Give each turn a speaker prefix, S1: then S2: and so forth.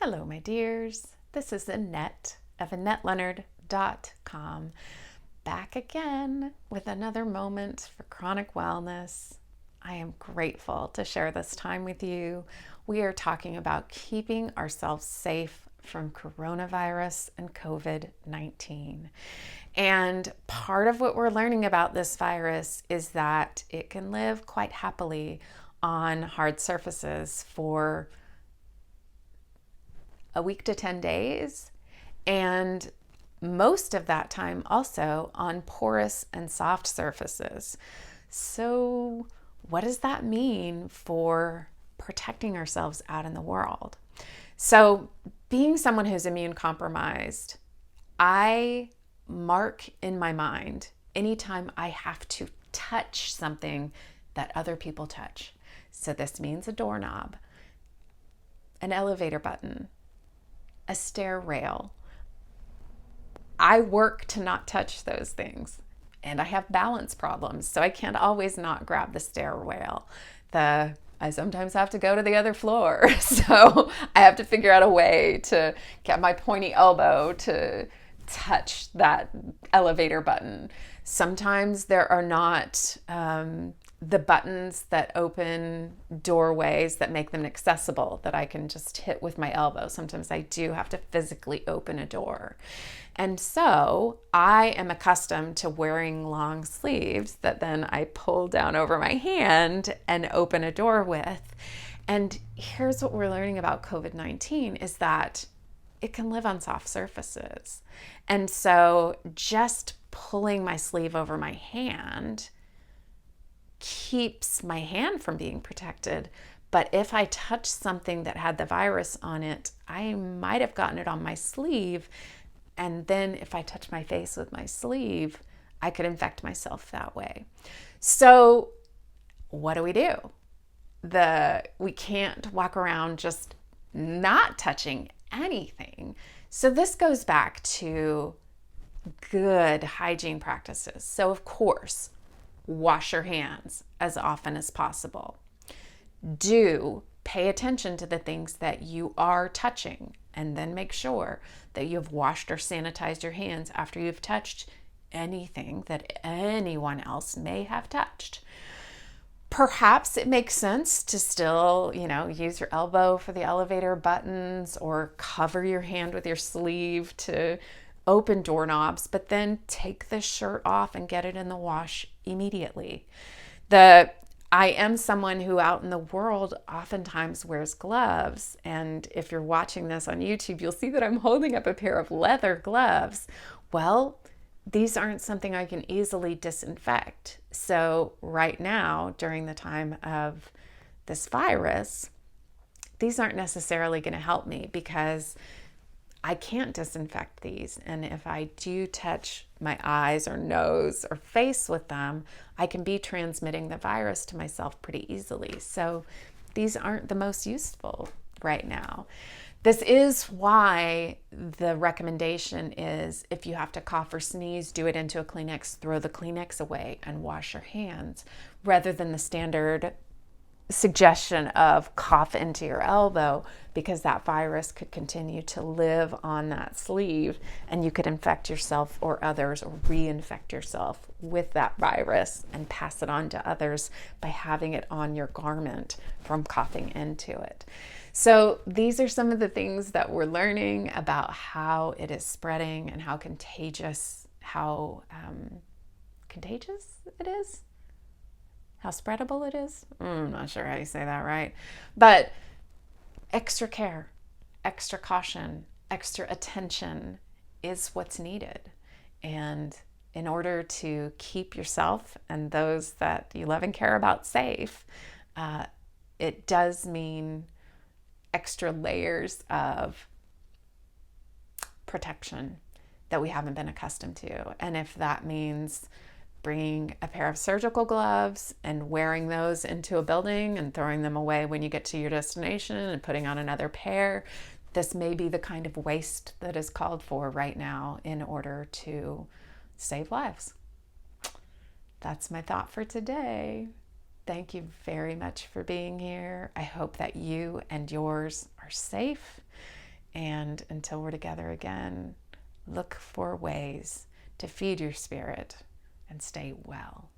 S1: Hello, my dears. This is Annette of AnnetteLeonard.com, back again with another moment for chronic wellness. I am grateful to share this time with you. We are talking about keeping ourselves safe from coronavirus and COVID-19. And part of what we're learning about this virus is that it can live quite happily on hard surfaces for a week to 10 days, and most of that time also on porous and soft surfaces. So what does that mean for protecting ourselves out in the world? So being someone who's immune compromised, I mark in my mind anytime I have to touch something that other people touch. So this means a doorknob, an elevator button, a stair rail. I work to not touch those things, and I have balance problems, so I can't always not grab the stair rail. I sometimes have to go to the other floor, so I have to figure out a way to get my pointy elbow to touch that elevator button. Sometimes there are not the buttons that open doorways that make them accessible that I can just hit with my elbow. Sometimes I do have to physically open a door. And so I am accustomed to wearing long sleeves that then I pull down over my hand and open a door with. And here's what we're learning about COVID-19 is that it can live on soft surfaces. And so just pulling my sleeve over my hand keeps my hand from being protected. But if I touch something that had the virus on it, I might have gotten it on my sleeve. And then if I touch my face with my sleeve, I could infect myself that way. So what do? We can't walk around just not touching anything. So this goes back to good hygiene practices. So of course, wash your hands as often as possible. Do pay attention to the things that you are touching, and then make sure that you have washed or sanitized your hands after you've touched anything that anyone else may have touched. Perhaps it makes sense to still, use your elbow for the elevator buttons or cover your hand with your sleeve to open doorknobs, but then take the shirt off and get it in the wash immediately. I am someone who out in the world oftentimes wears gloves. And if you're watching this on YouTube, you'll see that I'm holding up a pair of leather gloves. Well, these aren't something I can easily disinfect. So right now, during the time of this virus, these aren't necessarily going to help me because I can't disinfect these. And if I do touch my eyes or nose or face with them, I can be transmitting the virus to myself pretty easily. So these aren't the most useful right now. This is why the recommendation is if you have to cough or sneeze, do it into a Kleenex, throw the Kleenex away and wash your hands, rather than the standard suggestion of cough into your elbow, because that virus could continue to live on that sleeve and you could infect yourself or others, or reinfect yourself with that virus and pass it on to others by having it on your garment from coughing into it. So these are some of the things that we're learning about how it is spreading and how contagious it is. How spreadable it is? I'm not sure how you say that right. But extra care, extra caution, extra attention is what's needed. And in order to keep yourself and those that you love and care about safe, it does mean extra layers of protection that we haven't been accustomed to. And if that means bringing a pair of surgical gloves and wearing those into a building and throwing them away when you get to your destination and putting on another pair, this may be the kind of waste that is called for right now in order to save lives. That's my thought for today. Thank you very much for being here. I hope that you and yours are safe And until we're together again, look for ways to feed your spirit and stay well.